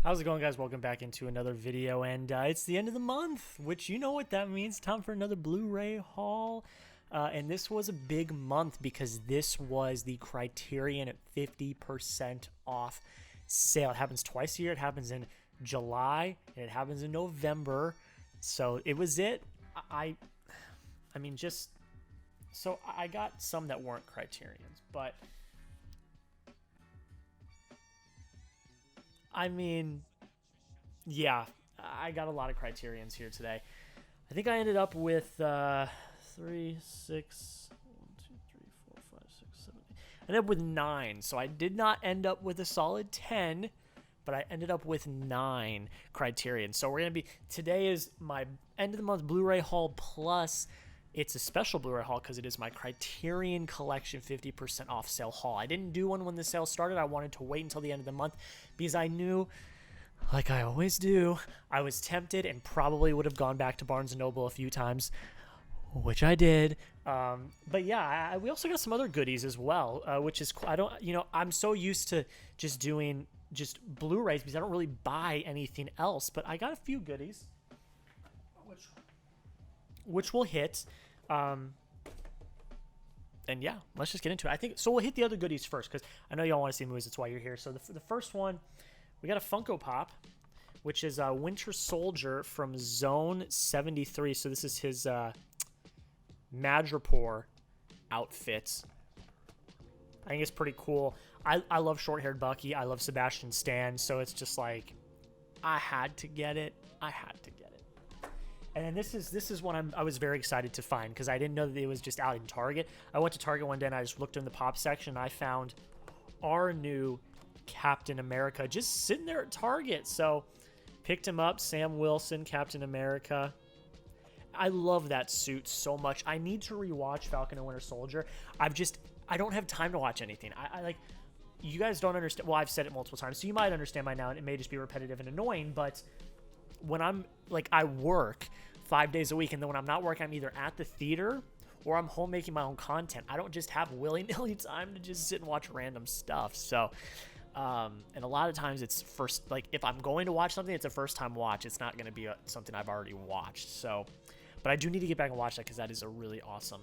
How's it going, guys? Welcome back into another video, and it's the end of the month, which you know what that means. Time for another Blu-ray haul, and this was a big month because this was the Criterion at 50% off sale. It happens twice a year. It happens in July, and it happens in November, so it was it. I mean, just... So I got some that weren't Criterions, but... I mean, yeah, I got a lot of Criterions here today. I think I ended up with 3, 6, 1, 2, 3, 4, 5, 6, 7, 8. I ended up with 9, so I did not end up with a solid 10, but I ended up with 9 Criterions. So we're going to be, today is my end of the month Blu-ray haul, plus it's a special Blu-ray haul because it is my Criterion Collection 50% off sale haul. I didn't do one when the sale started. I wanted to wait until the end of the month because I knew, like I always do, I was tempted and probably would have gone back to Barnes & Noble a few times, which I did. But yeah, we also got some other goodies as well, which is, I'm so used to just doing just Blu-rays because I don't really buy anything else, but I got a few goodies, which will hit. And yeah, let's just get into it. I think so. We'll hit the other goodies first because I know y'all want to see movies. That's why you're here. So the first one, we got a Funko Pop, which is a Winter Soldier from Zone 73. So this is his Madripoor outfit. I think it's pretty cool. I love short-haired Bucky. I love Sebastian Stan. So it's just like, I had to get it. And then this is one I was very excited to find because I didn't know that it was just out in Target. I went to Target one day and I just looked in the pop section and I found our new Captain America just sitting there at Target. So picked him up, Sam Wilson, Captain America. I love that suit so much. I need to rewatch Falcon and Winter Soldier. I don't have time to watch anything. I like, you guys don't understand. Well, I've said it multiple times, so you might understand by now, and it may just be repetitive and annoying, but when I'm like, I work 5 days a week, and then when I'm not working, I'm either at the theater or I'm home making my own content. I don't just have willy-nilly time to just sit and watch random stuff. So, and a lot of times it's first, like if I'm going to watch something, it's a first time watch. It's not going to be something I've already watched. So, but I do need to get back and watch that because that is a really awesome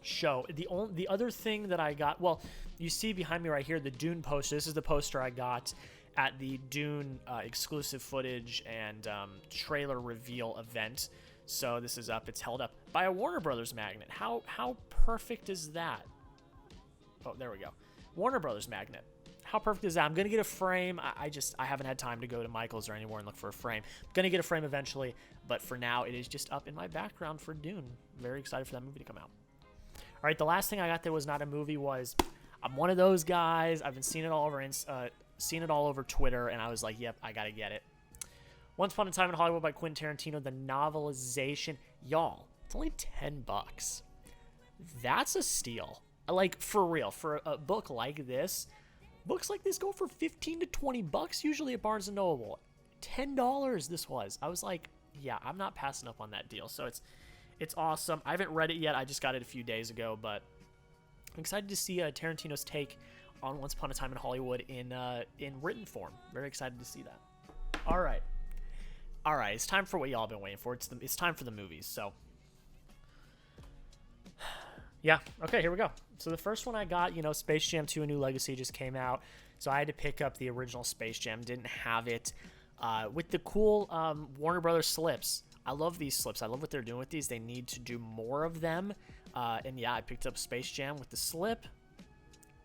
show. The other thing that I got, well, you see behind me right here, the Dune poster. This is the poster I got at the Dune exclusive footage and trailer reveal event. So this is up. It's held up by a Warner Brothers magnet. How perfect is that? Oh, there we go. Warner Brothers magnet. How perfect is that? I'm going to get a frame. I haven't had time to go to Michael's or anywhere and look for a frame. I'm going to get a frame eventually, but for now, it is just up in my background for Dune. Very excited for that movie to come out. All right, the last thing I got that was not a movie was, I'm one of those guys. I've been seeing it all over Twitter, and I was like, yep, I gotta get it. Once Upon a Time in Hollywood by Quentin Tarantino, the novelization. Y'all, it's only $10. That's a steal. Like, for real, for a book like this, books like this go for $15 to $20 usually at Barnes & Noble. $10 this was. I was like, yeah, I'm not passing up on that deal. So it's awesome. I haven't read it yet. I just got it a few days ago, but I'm excited to see Tarantino's take on Once Upon a Time in Hollywood in written form. Very excited to see that. All right. It's time for what y'all been waiting for. It's time for the movies. So, yeah. Okay, here we go. So the first one I got, Space Jam 2: A New Legacy just came out. So I had to pick up the original Space Jam. Didn't have it. With the cool Warner Brothers slips. I love these slips. I love what they're doing with these. They need to do more of them. And yeah, I picked up Space Jam with the slip.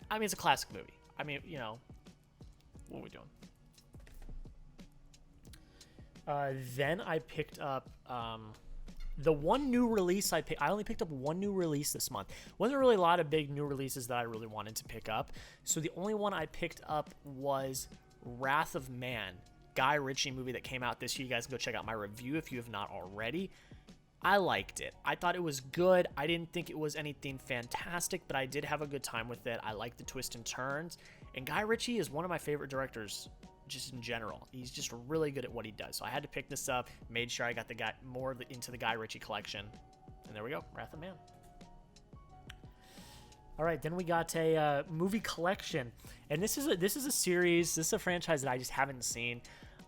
I mean, it's a classic movie. I mean, what are we doing? Then I picked up the one new release I only picked up one new release this month. Wasn't really a lot of big new releases that I really wanted to pick up. So the only one I picked up was Wrath of Man, Guy Ritchie movie that came out this year. You guys can go check out my review if you have not already. I liked it. I thought it was good. I didn't think it was anything fantastic, but I did have a good time with it. I liked the twists and turns. And Guy Ritchie is one of my favorite directors just in general. He's just really good at what he does. So I had to pick this up, made sure I got into the Guy Ritchie collection. And there we go, Wrath of Man. All right, then we got a movie collection, and this is a series. This is a franchise that I just haven't seen,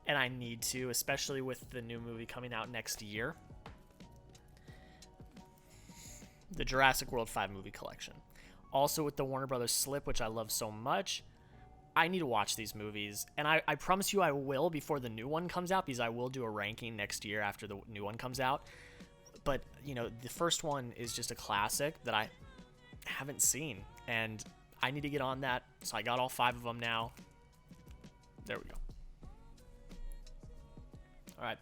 and I need to, especially with the new movie coming out next year. The Jurassic World 5 movie collection. Also with the Warner Brothers slip, which I love so much. I need to watch these movies, and I promise you I will before the new one comes out, because I will do a ranking next year after the new one comes out. But, you know, the first one is just a classic that I haven't seen, and I need to get on that, so I got all 5 of them now. There we go. All right.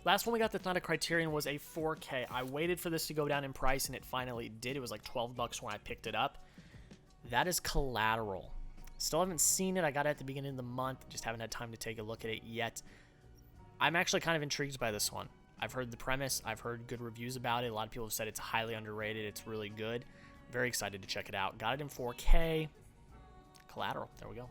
Last one we got that's not a Criterion was a 4K. I waited for this to go down in price, and it finally did. It was like $12 when I picked it up. That is Collateral. Still haven't seen it. I got it at the beginning of the month. Just haven't had time to take a look at it yet. I'm actually kind of intrigued by this one. I've heard the premise. I've heard good reviews about it. A lot of people have said it's highly underrated. It's really good. Very excited to check it out. Got it in 4K. Collateral. There we go.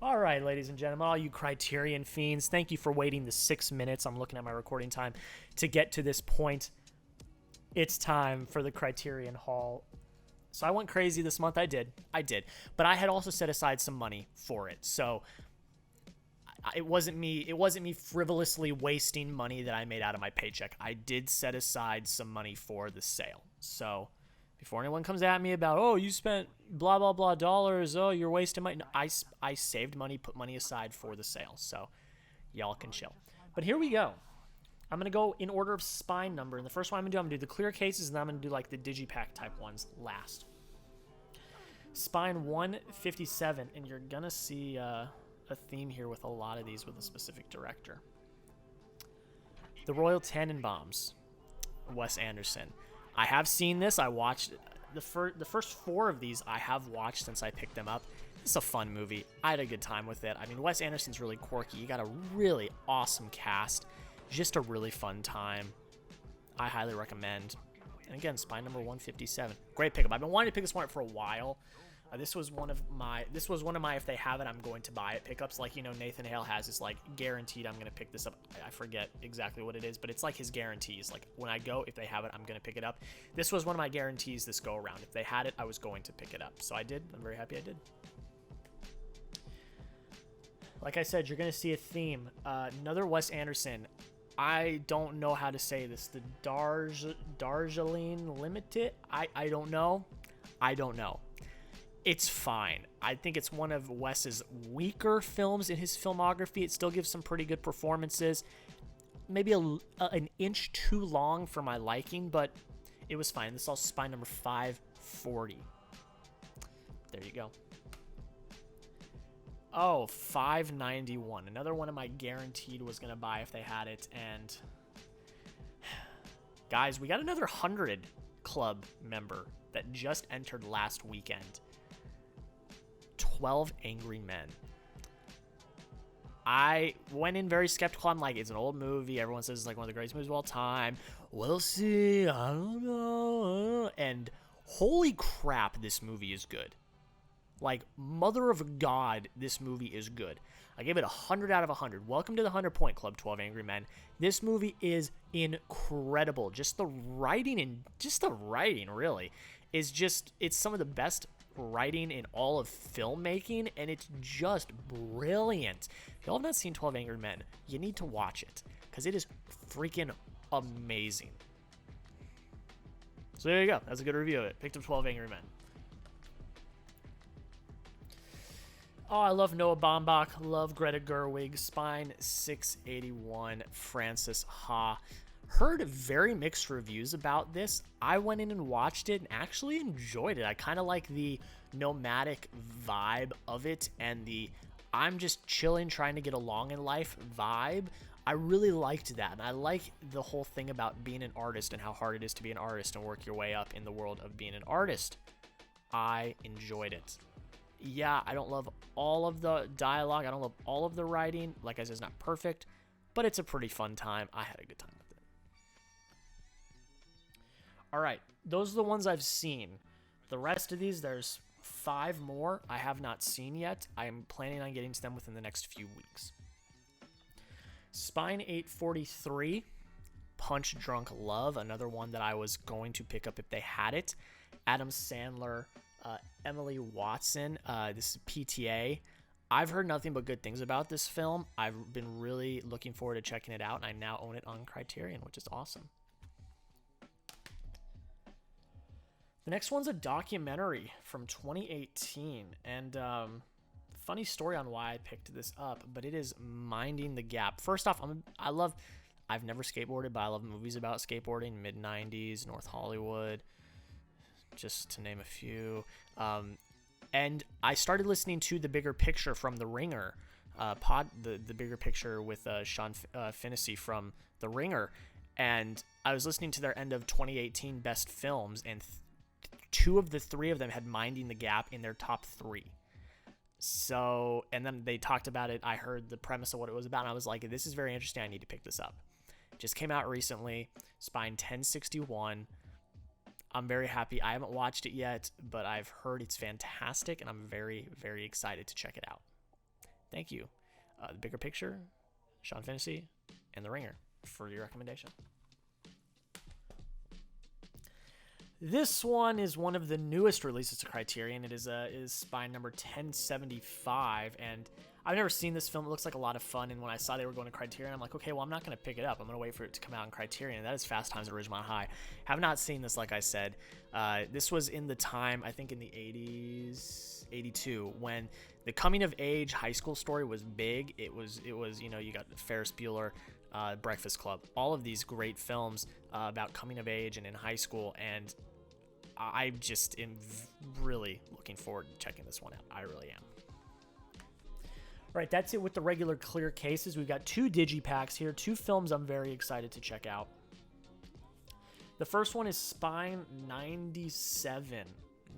All right, ladies and gentlemen, all you Criterion fiends, thank you for waiting the 6 minutes. I'm looking at my recording time to get to this point. It's time for the Criterion haul. So I went crazy this month. I did. But I had also set aside some money for it. So it wasn't me frivolously wasting money that I made out of my paycheck. I did set aside some money for the sale. So before anyone comes at me about, oh, you spent blah, blah, blah dollars, oh, you're wasting money. No, I saved money, put money aside for the sale. So y'all can chill. But here we go. I'm going to go in order of spine number. And the first one I'm going to do the clear cases, and then I'm going to do like the Digi Pack type ones last. Spine 157, and you're going to see a theme here with a lot of these with a specific director. The Royal Tenenbaums, Wes Anderson. I have seen this. I watched the first 4 of these I have watched since I picked them up. It's a fun movie. I had a good time with it. I mean, Wes Anderson's really quirky. You got a really awesome cast. Just a really fun time. I highly recommend. And again, spine number 157. Great pickup. I've been wanting to pick this one up for a while. This was one of my if they have it, I'm going to buy it pickups. Like, you know, Nathan Hale has this like guaranteed I'm going to pick this up. I forget exactly what it is, but it's like his guarantees. Like when I go, if they have it, I'm going to pick it up. This was one of my guarantees this go around. If they had it, I was going to pick it up. So I did. I'm very happy I did. Like I said, you're going to see a theme. Another Wes Anderson. I don't know how to say this. The Darjeeling Limited? I don't know. It's fine. I think it's one of Wes's weaker films in his filmography. It still gives some pretty good performances. Maybe an inch too long for my liking, but it was fine. This is all spine number 540. There you go. Oh, 591. Another one of my guaranteed was going to buy if they had it. And guys, we got another 100 Club member that just entered last weekend. 12 Angry Men. I went in very skeptical. I'm like, it's an old movie. Everyone says it's like one of the greatest movies of all time. We'll see. I don't know. And holy crap, this movie is good. Like, mother of God, this movie is good. I gave it 100 out of 100. Welcome to the 100-point club, 12 Angry Men. This movie is incredible. Just the writing, really, is just, it's some of the best writing in all of filmmaking, and it's just brilliant. If y'all have not seen 12 Angry Men, you need to watch it, because it is freaking amazing. So there you go. That's a good review of it. Picked up 12 Angry Men. Oh, I love Noah Baumbach. Love Greta Gerwig. Spine 681. Francis Ha. Heard very mixed reviews about this. I went in and watched it and actually enjoyed it. I kind of like the nomadic vibe of it and the I'm just chilling, trying to get along in life vibe. I really liked that. And I like the whole thing about being an artist and how hard it is to be an artist and work your way up in the world of being an artist. I enjoyed it. Yeah, I don't love all of the dialogue. I don't love all of the writing. Like I said, it's not perfect, but it's a pretty fun time. I had a good time with it. All right, those are the ones I've seen. The rest of these, there's 5 more I have not seen yet. I'm planning on getting to them within the next few weeks. Spine 843, Punch Drunk Love, another one that I was going to pick up if they had it. Adam Sandler, Emily Watson. This is PTA. I've heard nothing but good things about this film. I've been really looking forward to checking it out, and I now own it on Criterion, which is awesome. The next one's a documentary from 2018, and funny story on why I picked this up, but it is Minding the Gap. First off, I've never skateboarded, but I love movies about skateboarding, mid-90s, North Hollywood, just to name a few. And I started listening to The Bigger Picture from The Ringer, the Bigger Picture with Sean Finney from The Ringer, and I was listening to their end of 2018 best films, and two of the three of them had Minding the Gap in their top 3. So, and then they talked about it. I heard the premise of what it was about, and I was like, this is very interesting. I need to pick this up. Just came out recently, Spine 1061. I'm very happy. I haven't watched it yet, but I've heard it's fantastic, and I'm very, very excited to check it out. Thank you. The Bigger Picture, Sean Finney, and The Ringer for your recommendation. This one is one of the newest releases to Criterion. It is Spine number 1075, and I've never seen this film. It looks like a lot of fun, and when I saw they were going to Criterion, I'm like, okay, well, I'm not going to pick it up. I'm going to wait for it to come out on Criterion. That is Fast Times at Ridgemont High. Have not seen this, like I said. This was in the time, I think in the 80s, 82, when the coming-of-age high school story was big. It was you got Ferris Bueller, Breakfast Club, all of these great films about coming of age and in high school, and I just am really looking forward to checking this one out. I really am. All right, that's it with the regular clear cases. We've got 2 Digi Packs here, 2 films I'm very excited to check out. The first one is Spine 97.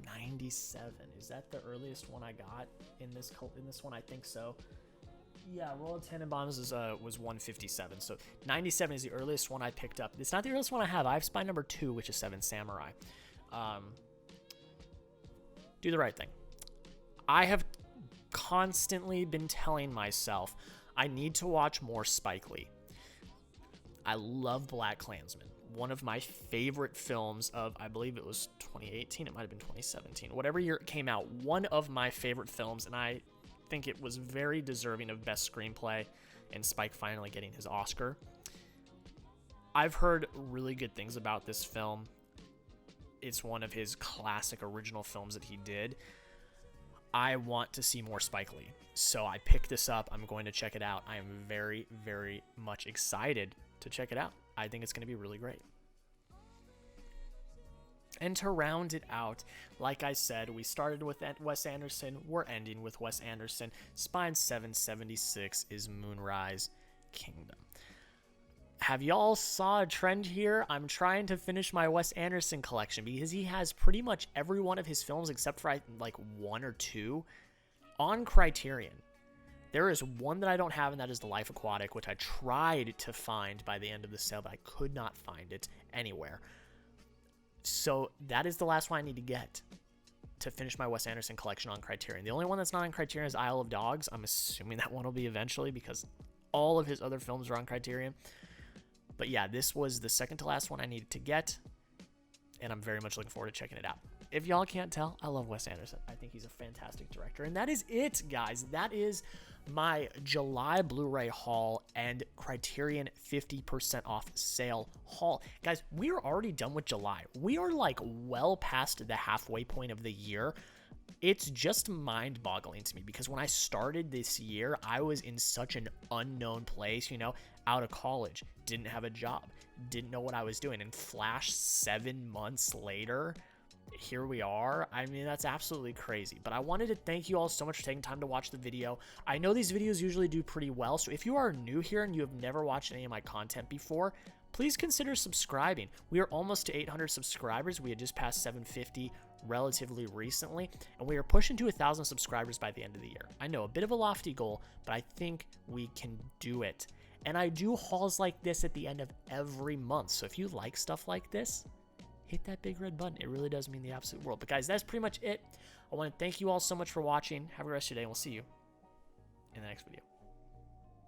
97. Is that the earliest one I got in this one? I think so. Yeah, Royal Tenenbaums was 157, so 97 is the earliest one I picked up. It's not the earliest one I have. I have Spine number 2, which is 7 Samurai. Do the right thing. I have constantly been telling myself I need to watch more Spike Lee. I love BlacKkKlansman. One of my favorite films of, I believe it was 2018, it might have been 2017, whatever year it came out, one of my favorite films, and I think it was very deserving of best screenplay, and Spike finally getting his Oscar. I've heard really good things about this film. It's one of his classic original films that he did. I want to see more Spike Lee, so I picked this up. I'm going to check it out. I am very, very much excited to check it out. I think it's going to be really great. And to round it out, like I said, we started with Wes Anderson. We're ending with Wes Anderson. Spine 776 is Moonrise Kingdom. Have y'all saw a trend here? I'm trying to finish my Wes Anderson collection because he has pretty much every one of his films except for like 1 or 2 on Criterion. There is one that I don't have, and that is The Life Aquatic, which I tried to find by the end of the sale, but I could not find it anywhere. So that is the last one I need to get to finish my Wes Anderson collection on Criterion. The only one that's not on Criterion is Isle of Dogs. I'm assuming that one will be eventually because all of his other films are on Criterion. But yeah, this was the second to last one I needed to get, and I'm very much looking forward to checking it out. If y'all can't tell, I love Wes Anderson. I think he's a fantastic director. And that is it, guys. That is my July Blu-ray haul and Criterion 50% off sale haul. Guys, we are already done with July. We are like well past the halfway point of the year. It's just mind-boggling to me because when I started this year, I was in such an unknown place, out of college, didn't have a job, didn't know what I was doing, and flash 7 months later, here we are. I mean, that's absolutely crazy. But I wanted to thank you all so much for taking time to watch the video. I know these videos usually do pretty well, so if you are new here and you have never watched any of my content before, please consider subscribing. We are almost to 800 subscribers. We had just passed 750 relatively recently, and we are pushing to 1,000 subscribers by the end of the year. I know, a bit of a lofty goal, but I think we can do it. And I do hauls like this at the end of every month, so if you like stuff like this, hit that big red button. It really does mean the absolute world. But guys, that's pretty much it. I want to thank you all so much for watching. Have a good rest of your day, and we'll see you in the next video.